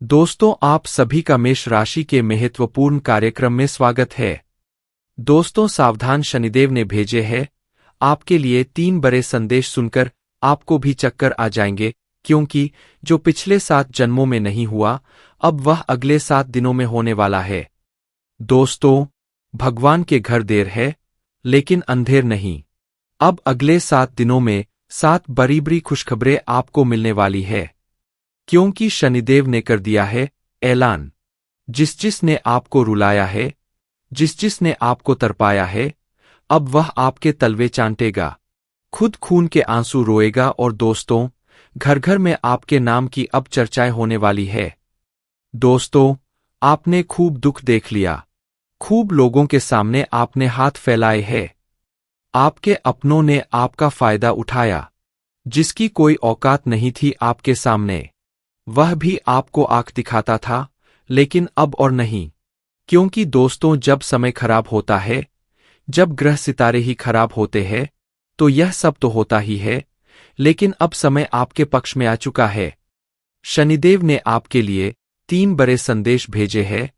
दोस्तों, आप सभी का मेष राशि के महत्वपूर्ण कार्यक्रम में स्वागत है। दोस्तों, सावधान, शनिदेव ने भेजे हैं आपके लिए 3 बड़े संदेश सुनकर आपको भी चक्कर आ जाएंगे, क्योंकि जो पिछले 7 जन्मों में नहीं हुआ, अब वह अगले 7 दिनों में होने वाला है। दोस्तों, भगवान के घर देर है, लेकिन अंधेर नहीं। अब अगले 7 दिनों में 7 बड़ी खुशखबरें आपको मिलने वाली है, क्योंकि शनिदेव ने कर दिया है ऐलान। जिसने आपको रुलाया है, जिसने आपको तरपाया है, अब वह आपके तलवे चाटेगा, खुद खून के आंसू रोएगा। और दोस्तों, घर घर में आपके नाम की अब चर्चाएं होने वाली है। दोस्तों, आपने खूब दुख देख लिया, खूब लोगों के सामने आपने हाथ फैलाए हैं। आपके अपनों ने आपका फायदा उठाया, जिसकी कोई औकात नहीं थी आपके सामने। वह भी आपको आंख दिखाता था, लेकिन अब और नहीं। क्योंकि दोस्तों, जब समय खराब होता है, जब ग्रह सितारे ही खराब होते हैं, तो यह सब तो होता ही है, लेकिन अब समय आपके पक्ष में आ चुका है। शनिदेव ने आपके लिए 3 बड़े संदेश भेजे हैं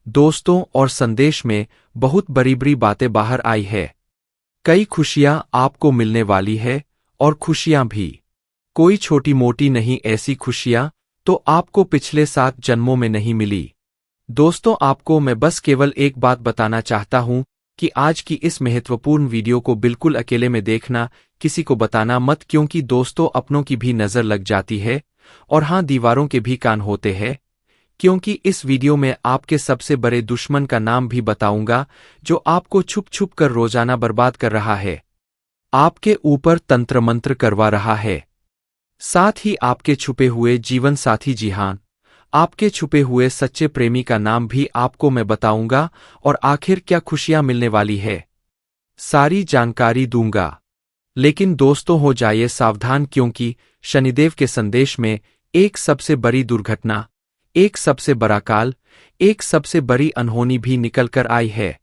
दोस्तों, और संदेश में बहुत बड़ी बातें बाहर आई है। कई खुशियां आपको मिलने वाली है, और खुशियां भी कोई छोटी मोटी नहीं, ऐसी खुशियां तो आपको पिछले 7 जन्मों में नहीं मिली। दोस्तों, आपको मैं बस केवल एक बात बताना चाहता हूं कि आज की इस महत्वपूर्ण वीडियो को बिल्कुल अकेले में देखना, किसी को बताना मत, क्योंकि दोस्तों, अपनों की भी नजर लग जाती है, और हां, दीवारों के भी कान होते हैं। क्योंकि इस वीडियो में आपके सबसे बड़े दुश्मन का नाम भी बताऊंगा, जो आपको छुप छुप कर रोजाना बर्बाद कर रहा है, आपके ऊपर तंत्र मंत्र करवा रहा है। साथ ही आपके छुपे हुए जीवन साथी, जी हां, आपके छुपे हुए सच्चे प्रेमी का नाम भी आपको मैं बताऊंगा, और आखिर क्या खुशियां मिलने वाली है, सारी जानकारी दूंगा। लेकिन दोस्तों, हो जाइए सावधान, क्योंकि शनिदेव के संदेश में एक सबसे बड़ी दुर्घटना, एक सबसे बड़ा काल, एक सबसे बड़ी अनहोनी भी निकल कर आई है।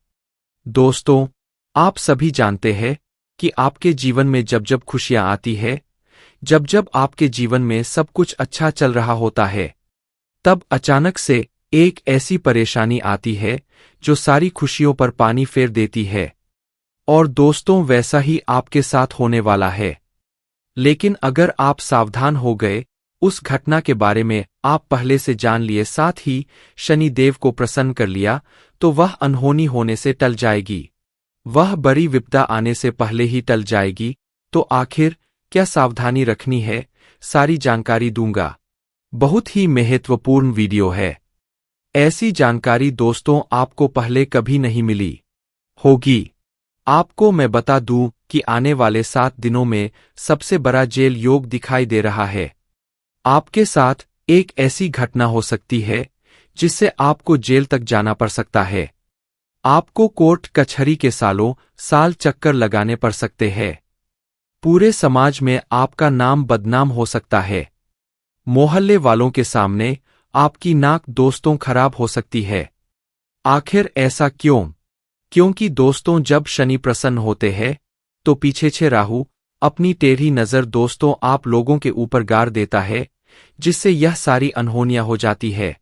दोस्तों, आप सभी जानते हैं कि आपके जीवन में जब जब खुशियां आती है, जब जब आपके जीवन में सब कुछ अच्छा चल रहा होता है, तब अचानक से एक ऐसी परेशानी आती है जो सारी खुशियों पर पानी फेर देती है। और दोस्तों, वैसा ही आपके साथ होने वाला है। लेकिन अगर आप सावधान हो गए, उस घटना के बारे में आप पहले से जान लिए, साथ ही शनि देव को प्रसन्न कर लिया, तो वह अनहोनी होने से टल जाएगी, वह बड़ी विपदा आने से पहले ही टल जाएगी। तो आखिर क्या सावधानी रखनी है, सारी जानकारी दूंगा। बहुत ही महत्वपूर्ण वीडियो है। ऐसी जानकारी दोस्तों आपको पहले कभी नहीं मिली होगी। आपको मैं बता दूं कि आने वाले 7 दिनों में सबसे बड़ा जेल योग दिखाई दे रहा है। आपके साथ एक ऐसी घटना हो सकती है जिससे आपको जेल तक जाना पड़ सकता है। आपको कोर्ट कचहरी के सालों साल चक्कर लगाने पड़ सकते हैं। पूरे समाज में आपका नाम बदनाम हो सकता है। मोहल्ले वालों के सामने आपकी नाक दोस्तों खराब हो सकती है। आखिर ऐसा क्यों? क्योंकि दोस्तों, जब शनि प्रसन्न होते हैं, तो पीछे राहु अपनी टेढ़ी नजर दोस्तों आप लोगों के ऊपर गाड़ देता है, जिससे यह सारी अनहोनियां हो जाती है।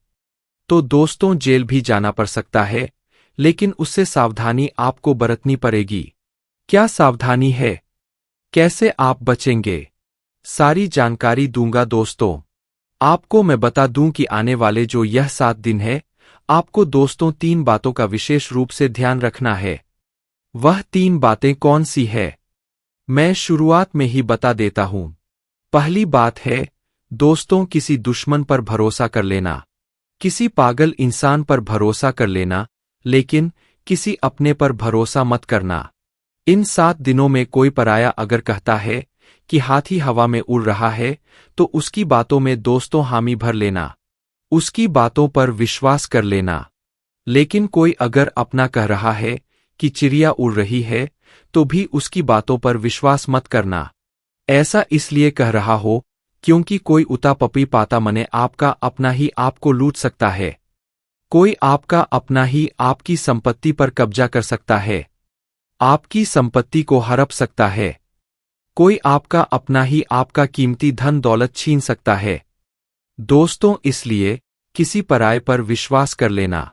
तो दोस्तों, जेल भी जाना पड़ सकता है, लेकिन उससे सावधानी आपको बरतनी पड़ेगी। क्या सावधानी है, कैसे आप बचेंगे, सारी जानकारी दूंगा। दोस्तों, आपको मैं बता दूं कि आने वाले जो यह 7 दिन है, आपको दोस्तों 3 बातों का विशेष रूप से ध्यान रखना है। वह 3 बातें कौन सी है, मैं शुरुआत में ही बता देता हूं। पहली बात है दोस्तों, किसी दुश्मन पर भरोसा कर लेना, किसी पागल इंसान पर भरोसा कर लेना, लेकिन किसी अपने पर भरोसा मत करना। इन 7 दिनों में कोई पराया अगर कहता है कि हाथी हवा में उड़ रहा है, तो उसकी बातों में दोस्तों हामी भर लेना, उसकी बातों पर विश्वास कर लेना। लेकिन कोई अगर अपना कह रहा है कि चिड़िया उड़ रही है, तो भी उसकी बातों पर विश्वास मत करना। ऐसा इसलिए कह रहा हो क्योंकि कोई उता पपी पाता मने आपका अपना ही आपको लूट सकता है। कोई आपका अपना ही आपकी संपत्ति पर कब्जा कर सकता है, आपकी संपत्ति को हड़प सकता है। कोई आपका अपना ही आपका कीमती धन दौलत छीन सकता है। दोस्तों, इसलिए किसी पराये पर विश्वास कर लेना,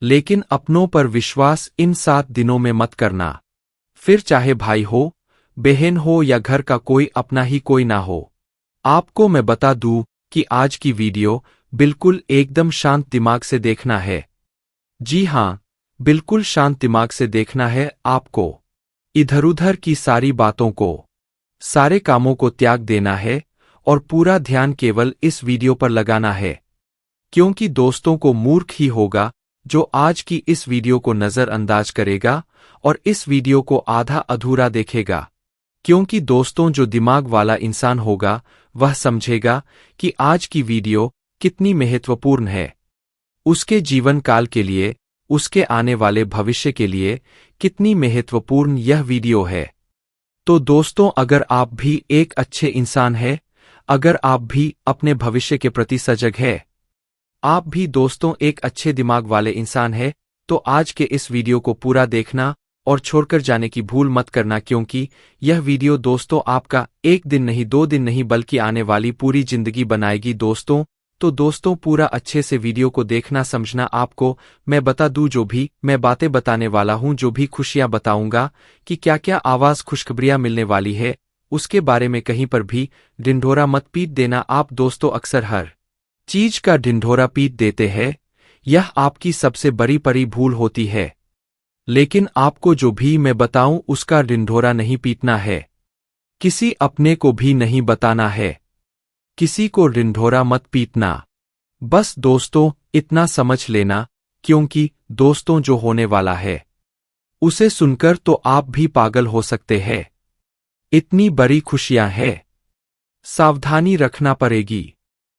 लेकिन अपनों पर विश्वास इन 7 दिनों में मत करना। फिर चाहे भाई हो, बहन हो या घर का कोई अपना ही कोई ना हो। आपको मैं बता दूं कि आज की वीडियो बिल्कुल एकदम शांत दिमाग से देखना है। जी हां, बिल्कुल शांत दिमाग से देखना है आपको। इधर-उधर की सारी बातों को, सारे कामों को त्याग देना है और पूरा ध्यान केवल इस वीडियो पर लगाना है। क्योंकि दोस्तों को मूर्ख ही होगा जो आज की इस वीडियो को नजरअंदाज करेगा और इस वीडियो को आधा अधूरा देखेगा। क्योंकि दोस्तों जो दिमाग वाला इंसान होगा वह समझेगा कि आज की वीडियो कितनी महत्वपूर्ण है। उसके जीवन काल के लिए, उसके आने वाले भविष्य के लिए कितनी महत्वपूर्ण यह वीडियो है। तो दोस्तों, अगर आप भी एक अच्छे इंसान हैं, अगर आप भी अपने भविष्य के प्रति सजग हैं, आप भी दोस्तों एक अच्छे दिमाग वाले इंसान हैं, तो आज के इस वीडियो को पूरा देखना और छोड़कर जाने की भूल मत करना। क्योंकि यह वीडियो दोस्तों आपका एक दिन नहीं, 2 दिन नहीं, बल्कि आने वाली पूरी जिंदगी बनाएगी दोस्तों। तो दोस्तों, पूरा अच्छे से वीडियो को देखना, समझना। आपको मैं बता दूं, जो भी मैं बातें बताने वाला हूं, जो भी खुशियां बताऊंगा कि क्या क्या आवाज खुशखबरियां मिलने वाली है, उसके बारे में कहीं पर भी ढिंढोरा मत पीट देना। आप दोस्तों अक्सर हर चीज का ढिंढोरा पीट देते हैं, यह आपकी सबसे बड़ी भूल होती है। लेकिन आपको जो भी मैं बताऊं उसका ढिंढोरा नहीं पीटना है, किसी अपने को भी नहीं बताना है, किसी को ढिंढोरा मत पीटना। बस दोस्तों इतना समझ लेना, क्योंकि दोस्तों जो होने वाला है उसे सुनकर तो आप भी पागल हो सकते हैं। इतनी बड़ी खुशियां हैं, सावधानी रखना पड़ेगी।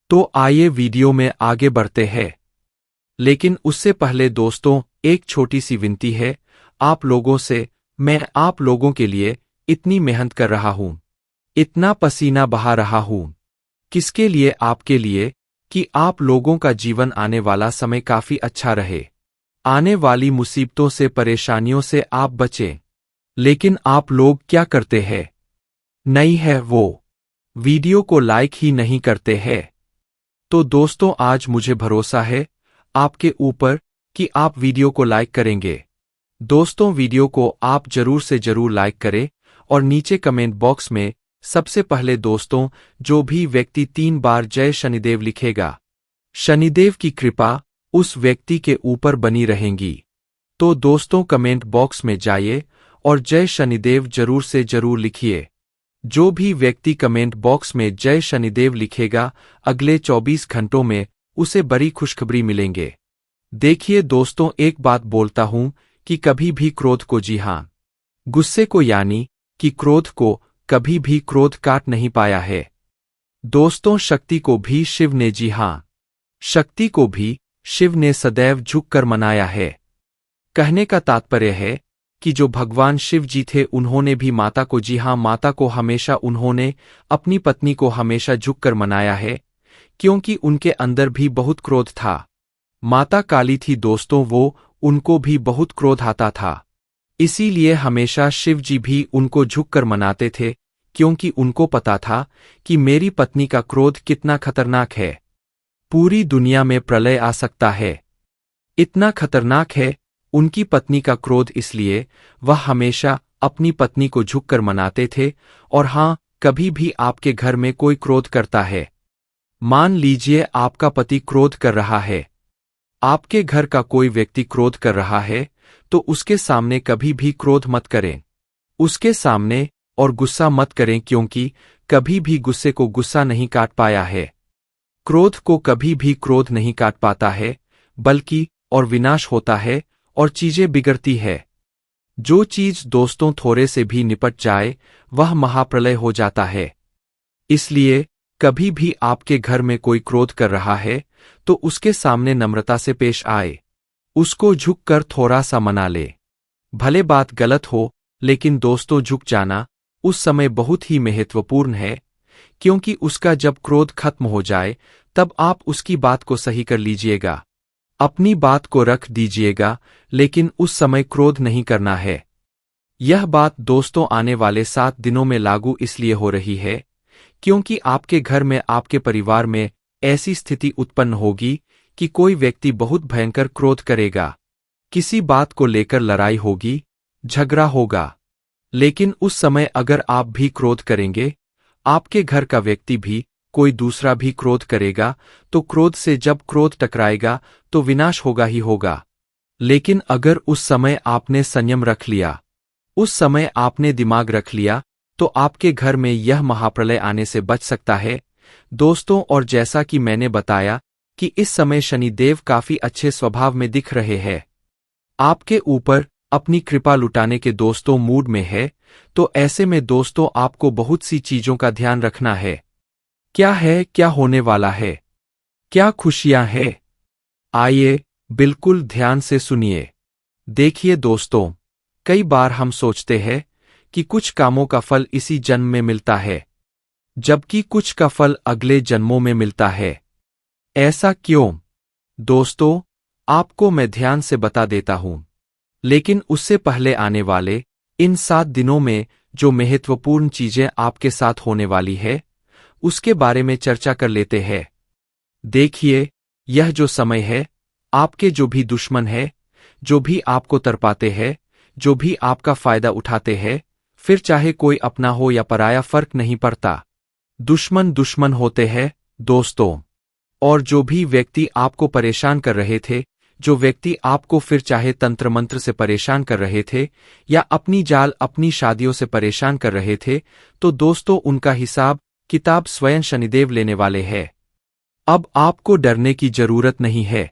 तो आइए वीडियो में आगे बढ़ते हैं। लेकिन उससे पहले दोस्तों एक छोटी सी विनती है आप लोगों से। मैं आप लोगों के लिए इतनी मेहनत कर रहा हूं, इतना पसीना बहा रहा हूं, किसके लिए? आपके लिए, कि आप लोगों का जीवन आने वाला समय काफी अच्छा रहे, आने वाली मुसीबतों से, परेशानियों से आप बचें। लेकिन आप लोग क्या करते हैं? नहीं है वो वीडियो को लाइक ही नहीं करते हैं। तो दोस्तों आज मुझे भरोसा है आपके ऊपर कि आप वीडियो को लाइक करेंगे। दोस्तों वीडियो को आप जरूर से जरूर लाइक करें और नीचे कमेंट बॉक्स में सबसे पहले दोस्तों जो भी व्यक्ति 3 बार जय शनिदेव लिखेगा, शनिदेव की कृपा उस व्यक्ति के ऊपर बनी रहेगी। तो दोस्तों कमेंट बॉक्स में जाइए और जय शनिदेव जरूर से जरूर लिखिए। जो भी व्यक्ति कमेंट बॉक्स में जय शनिदेव लिखेगा, अगले 24 घंटों में उसे बड़ी खुशखबरी मिलेंगे। देखिए दोस्तों, एक बात बोलता हूं कि कभी भी क्रोध को, जी हां, गुस्से को, यानी कि क्रोध को कभी भी क्रोध काट नहीं पाया है। दोस्तों शक्ति को भी शिव ने, जी हां, शक्ति को भी शिव ने सदैव झुककर मनाया है। कहने का तात्पर्य है कि जो भगवान शिव जी थे उन्होंने भी माता को, जी हां, माता को हमेशा उन्होंने अपनी पत्नी को हमेशा झुककर मनाया है, क्योंकि उनके अंदर भी बहुत क्रोध था। माता काली थी दोस्तों, वो उनको भी बहुत क्रोध आता था। इसीलिए हमेशा शिव जी भी उनको झुककर मनाते थे, क्योंकि उनको पता था कि मेरी पत्नी का क्रोध कितना खतरनाक है, पूरी दुनिया में प्रलय आ सकता है, इतना खतरनाक है उनकी पत्नी का क्रोध। इसलिए वह हमेशा अपनी पत्नी को झुककर मनाते थे। और हां, कभी भी आपके घर में कोई क्रोध करता है, मान लीजिए आपका पति क्रोध कर रहा है, आपके घर का कोई व्यक्ति क्रोध कर रहा है, तो उसके सामने कभी भी क्रोध मत करें, उसके सामने और गुस्सा मत करें, क्योंकि कभी भी गुस्से को गुस्सा नहीं काट पाया है, क्रोध को कभी भी क्रोध नहीं काट पाता है, बल्कि और विनाश होता है और चीजें बिगड़ती है। जो चीज दोस्तों थोड़े से भी निपट जाए वह महाप्रलय हो जाता है। इसलिए कभी भी आपके घर में कोई क्रोध कर रहा है तो उसके सामने नम्रता से पेश आए, उसको झुककर थोड़ा सा मना ले। भले बात गलत हो, लेकिन दोस्तों झुक जाना उस समय बहुत ही महत्वपूर्ण है, क्योंकि उसका जब क्रोध खत्म हो जाए तब आप उसकी बात को सही कर लीजिएगा, अपनी बात को रख दीजिएगा, लेकिन उस समय क्रोध नहीं करना है। यह बात दोस्तों आने वाले 7 दिनों में लागू इसलिए हो रही है क्योंकि आपके घर में, आपके परिवार में ऐसी स्थिति उत्पन्न होगी कि कोई व्यक्ति बहुत भयंकर क्रोध करेगा। किसी बात को लेकर लड़ाई होगी, झगड़ा होगा। लेकिन उस समय अगर आप भी क्रोध करेंगे, आपके घर का व्यक्ति भी, कोई दूसरा भी क्रोध करेगा, तो क्रोध से जब क्रोध टकराएगा तो विनाश होगा ही होगा। लेकिन अगर उस समय आपने संयम रख लिया, उस समय आपने दिमाग रख लिया, तो आपके घर में यह महाप्रलय आने से बच सकता है दोस्तों। और जैसा कि मैंने बताया कि इस समय शनिदेव काफी अच्छे स्वभाव में दिख रहे हैं, आपके ऊपर अपनी कृपा लुटाने के दोस्तों मूड में है। तो ऐसे में दोस्तों आपको बहुत सी चीजों का ध्यान रखना है। क्या है, क्या होने वाला है, क्या खुशियां हैं, आइए बिल्कुल ध्यान से सुनिए। देखिए दोस्तों, कई बार हम सोचते हैं कि कुछ कामों का फल इसी जन्म में मिलता है, जबकि कुछ का फल अगले जन्मों में मिलता है। ऐसा क्यों? दोस्तों, आपको मैं ध्यान से बता देता हूं, लेकिन उससे पहले आने वाले इन 7 दिनों में जो महत्वपूर्ण चीजें आपके साथ होने वाली है, उसके बारे में चर्चा कर लेते हैं। देखिए, यह जो समय है, आपके जो भी दुश्मन है, जो भी आपको तरपाते हैं, जो भी आपका फायदा उठाते हैं, फिर चाहे कोई अपना हो या पराया फर्क नहीं पड़ता, दुश्मन दुश्मन होते हैं दोस्तों। और जो भी व्यक्ति आपको परेशान कर रहे थे, जो व्यक्ति आपको फिर चाहे तंत्र मंत्र से परेशान कर रहे थे या अपनी जाल अपनी शादियों से परेशान कर रहे थे, तो दोस्तों उनका हिसाब किताब स्वयं शनिदेव लेने वाले हैं। अब आपको डरने की जरूरत नहीं है।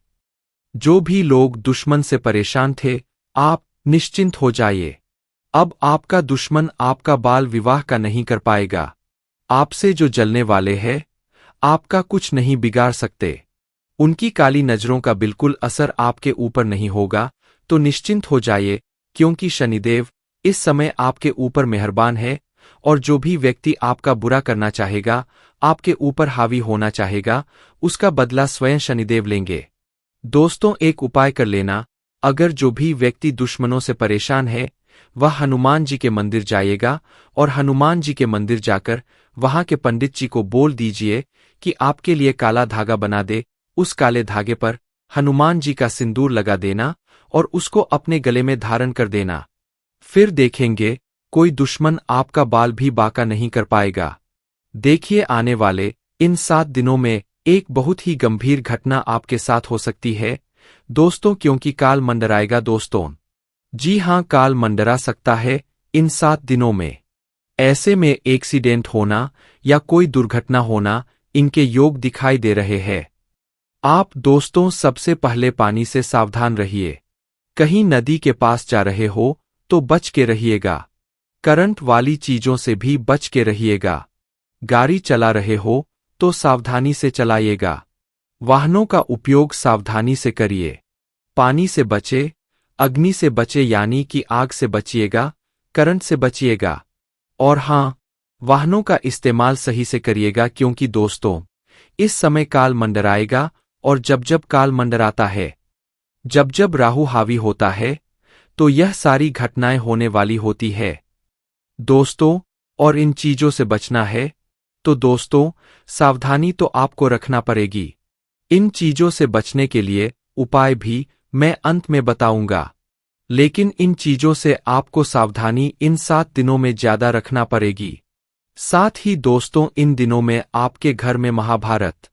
जो भी लोग दुश्मन से परेशान थे, आप निश्चिंत हो जाइए। अब आपका दुश्मन आपका बाल विवाह का नहीं कर पाएगा। आपसे जो जलने वाले हैं, आपका कुछ नहीं बिगाड़ सकते। उनकी काली नजरों का बिल्कुल असर आपके ऊपर नहीं होगा। तो निश्चिंत हो जाइए, क्योंकि शनिदेव इस समय आपके ऊपर मेहरबान है। और जो भी व्यक्ति आपका बुरा करना चाहेगा, आपके ऊपर हावी होना चाहेगा, उसका बदला स्वयं शनिदेव लेंगे। दोस्तों, एक उपाय कर लेना। अगर जो भी व्यक्ति दुश्मनों से परेशान है, वह हनुमान जी के मंदिर जाइएगा और हनुमान जी के मंदिर जाकर वहां के पंडित जी को बोल दीजिए कि आपके लिए काला धागा बना दे। उस काले धागे पर हनुमान जी का सिंदूर लगा देना और उसको अपने गले में धारण कर देना। फिर देखेंगे, कोई दुश्मन आपका बाल भी बांका नहीं कर पाएगा। देखिए, आने वाले इन 7 दिनों में एक बहुत ही गंभीर घटना आपके साथ हो सकती है दोस्तों, क्योंकि काल मंडराएगा दोस्तों। जी हां, काल मंडरा सकता है इन 7 दिनों में। ऐसे में एक्सीडेंट होना या कोई दुर्घटना होना, इनके योग दिखाई दे रहे हैं। आप दोस्तों सबसे पहले पानी से सावधान रहिए। कहीं नदी के पास जा रहे हो तो बच के रहिएगा। करंट वाली चीजों से भी बच के रहिएगा। गाड़ी चला रहे हो तो सावधानी से चलाइएगा। वाहनों का उपयोग सावधानी से करिए। पानी से बचे, अग्नि से बचे, यानी कि आग से बचिएगा, करंट से बचिएगा। और हां, वाहनों का इस्तेमाल सही से करिएगा, क्योंकि दोस्तों इस समय काल मंडराएगा। और जब जब काल मंडराता है, जब जब राहु हावी होता है, तो यह सारी घटनाएं होने वाली होती है दोस्तों। और इन चीजों से बचना है तो दोस्तों सावधानी तो आपको रखना पड़ेगी। इन चीजों से बचने के लिए उपाय भी मैं अंत में बताऊंगा, लेकिन इन चीजों से आपको सावधानी इन 7 दिनों में ज्यादा रखना पड़ेगी। साथ ही दोस्तों, इन दिनों में आपके घर में महाभारत